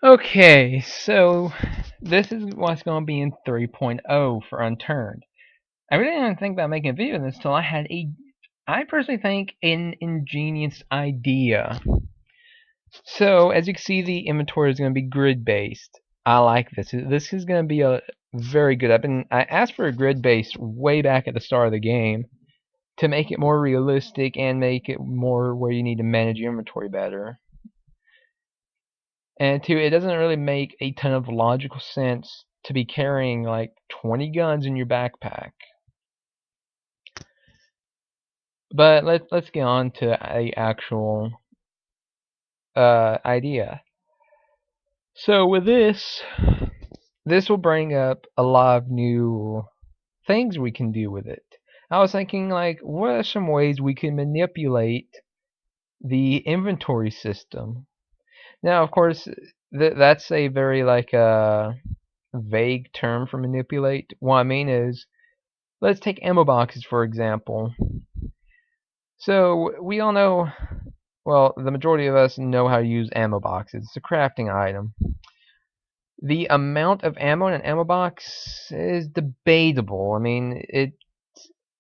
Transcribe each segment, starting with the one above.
Okay, so this is what's going to be in 3.0 for Unturned. I really didn't think about making a video of this till I had I personally think, an ingenious idea. So, as you can see, the inventory is going to be grid-based. I like this. This is going to be a very good. I asked for a grid-based way back at the start of the game to make it more realistic and make it more where you need to manage your inventory better. And two, it doesn't really make a ton of logical sense to be carrying like 20 guns in your backpack. But let's get on to a actual idea. So with this will bring up a lot of new things we can do with it. I was thinking, like, what are some ways we can manipulate the inventory system? Now, of course, that's a very like vague term for manipulate. What I mean is, let's take ammo boxes for example. So we all know, well, the majority of us know how to use ammo boxes. It's a crafting item. The amount of ammo in an ammo box is debatable. I mean,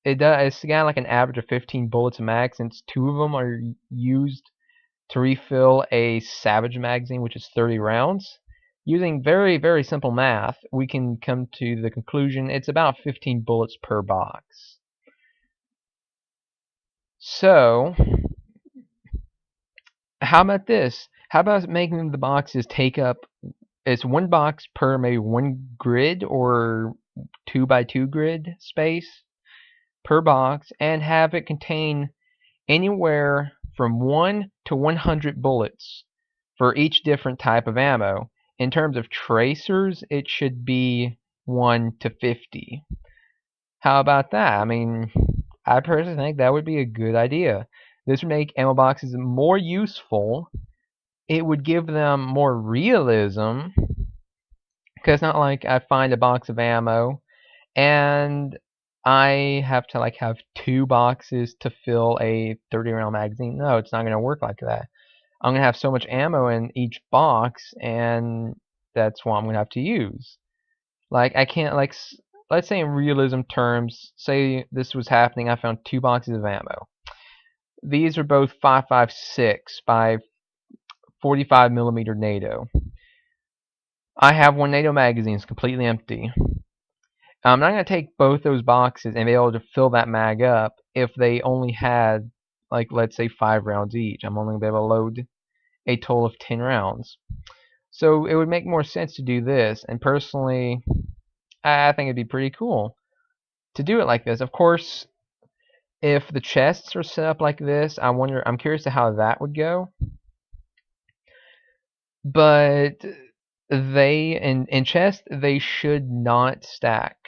it's got like an average of 15 bullets a mag, since two of them are used to refill a Savage magazine, which is 30 rounds. Using very, very simple math, we can come to the conclusion it's about 15 bullets per box. So, how about this? How about making the boxes take up, it's one box per maybe one grid or 2x2 grid space per box, and have it contain anywhere from 1 to 100 bullets for each different type of ammo. In terms of tracers, it should be 1 to 50. How about that? I mean, I personally think that would be a good idea. This would make ammo boxes more useful. It would give them more realism, because it's not like I find a box of ammo and I have to like have two boxes to fill a 30 round magazine. No, it's not going to work like that. I'm going to have so much ammo in each box, and that's what I'm going to have to use. Like, I can't, like, let's say in realism terms, say this was happening, I found two boxes of ammo. These are both 5.56 by 45 millimeter NATO. I have one NATO magazine, it's completely empty. I'm not going to take both those boxes and be able to fill that mag up if they only had, like, let's say 5 rounds each. I'm only going to be able to load a total of 10 rounds. So it would make more sense to do this, and personally, I think it'd be pretty cool to do it like this. Of course, if the chests are set up like this, I'm curious to how that would go. But in chests, they should not stack.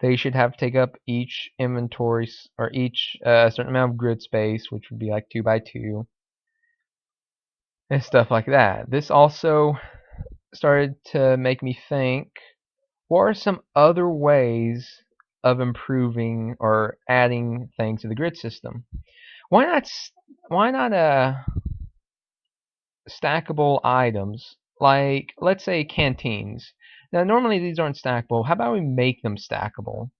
They should have to take up each inventory, or each certain amount of grid space, which would be like 2x2 and stuff like that. This also started to make me think, what are some other ways of improving or adding things to the grid system? Why not stackable items, like, let's say, canteens. Now normally these aren't stackable. How about we make them stackable?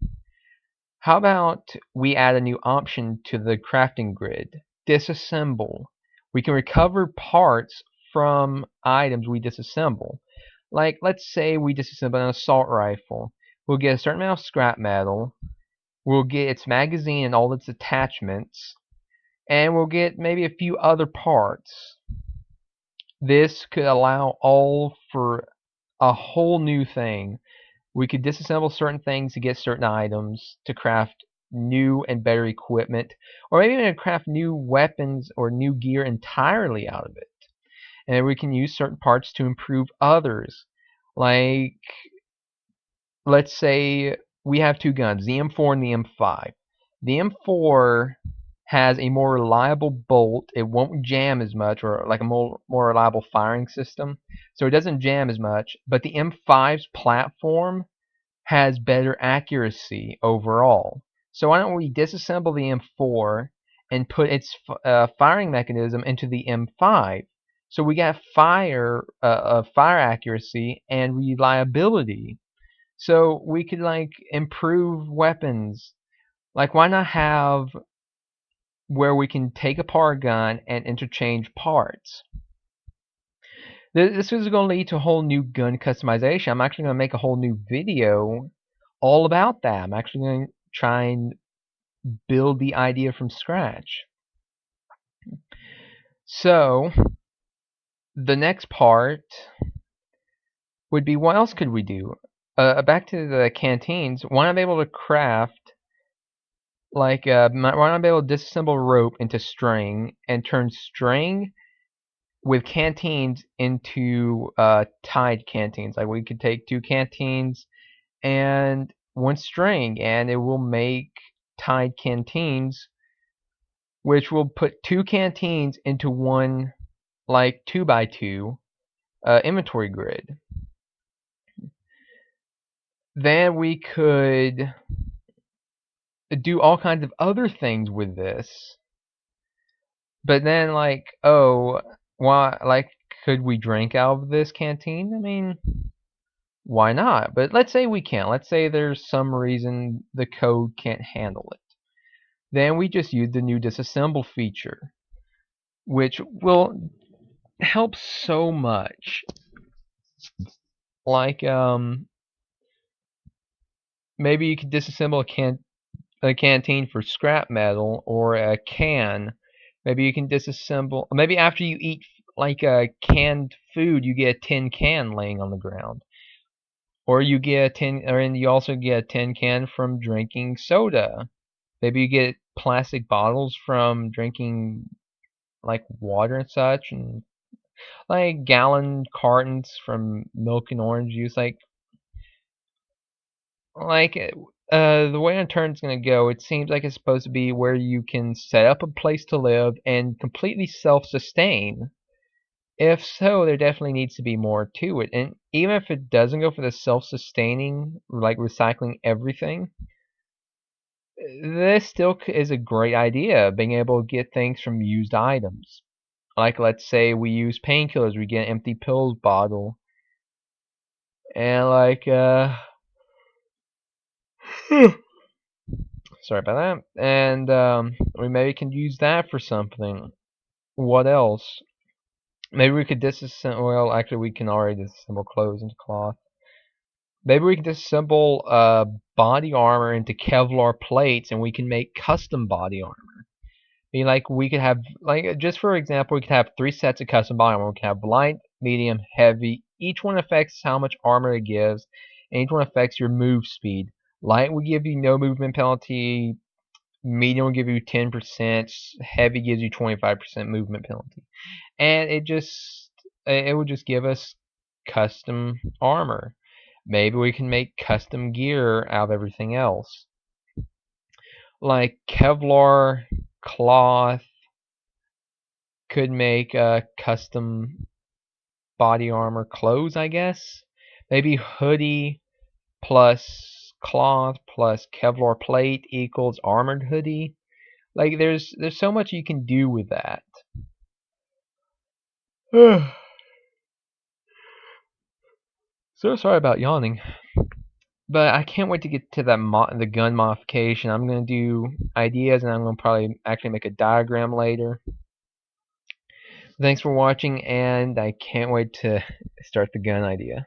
How about we add a new option to the crafting grid? Disassemble. We can recover parts from items we disassemble. Like, let's say we disassemble an assault rifle. We'll get a certain amount of scrap metal. We'll get its magazine and all its attachments. And we'll get maybe a few other parts. This could allow all for a whole new thing. We could disassemble certain things to get certain items to craft new and better equipment, or maybe even craft new weapons or new gear entirely out of it. And we can use certain parts to improve others. Like, let's say we have two guns, the M4 and the M5. The M4 has a more reliable bolt. It won't jam as much, or like a more reliable firing system. So it doesn't jam as much. But the M5's platform has better accuracy overall. So why don't we disassemble the M4 and put its firing mechanism into the M5? So we got fire accuracy and reliability. So we could like improve weapons. Like why not have where we can take apart a gun and interchange parts? This is going to lead to a whole new gun customization. I'm actually going to make a whole new video all about that. I'm actually going to try and build the idea from scratch. So the next part would be, what else could we do? Back to the canteens. Why not be able to craft like why not be able to disassemble rope into string and turn string with canteens into tied canteens? Like we could take two canteens and one string, and it will make tied canteens, which will put two canteens into one like 2x2 inventory grid. Then we could do all kinds of other things with this. But then, like, oh, why? Like, could we drink out of this canteen? I mean, why not? But let's say we can't. Let's say there's some reason the code can't handle it. Then we just use the new disassemble feature, which will help so much. Like, maybe you could disassemble a canteen for scrap metal, or a can. Maybe you can disassemble. Maybe after you eat like a canned food, you get a tin can laying on the ground, or you get a tin, or and you also get a tin can from drinking soda. Maybe you get plastic bottles from drinking like water and such, and like gallon cartons from milk and orange juice. Like the way Unturned is going to go, it seems like it's supposed to be where you can set up a place to live and completely self-sustain. If so, there definitely needs to be more to it. And even if it doesn't go for the self-sustaining, like recycling everything, this still is a great idea, being able to get things from used items. Like, let's say we use painkillers, we get an empty pills bottle, and like, sorry about that. And we maybe can use that for something. What else? Maybe we could disassemble. Well, actually, we can already disassemble clothes into cloth. Maybe we can disassemble body armor into Kevlar plates, and we can make custom body armor. I mean, like we could have, like just for example, we could have 3 sets of custom body armor. We can have light, medium, heavy. Each one affects how much armor it gives, and each one affects your move speed. Light will give you no movement penalty. Medium will give you 10%. Heavy gives you 25% movement penalty. And it will just give us custom armor. Maybe we can make custom gear out of everything else. Like Kevlar cloth could make custom body armor clothes, I guess. Maybe hoodie plus cloth plus Kevlar plate equals armored hoodie. Like there's so much you can do with that. So sorry about yawning. But I can't wait to get to the gun modification. I'm going to do ideas, and I'm going to probably actually make a diagram later. Thanks for watching, and I can't wait to start the gun idea.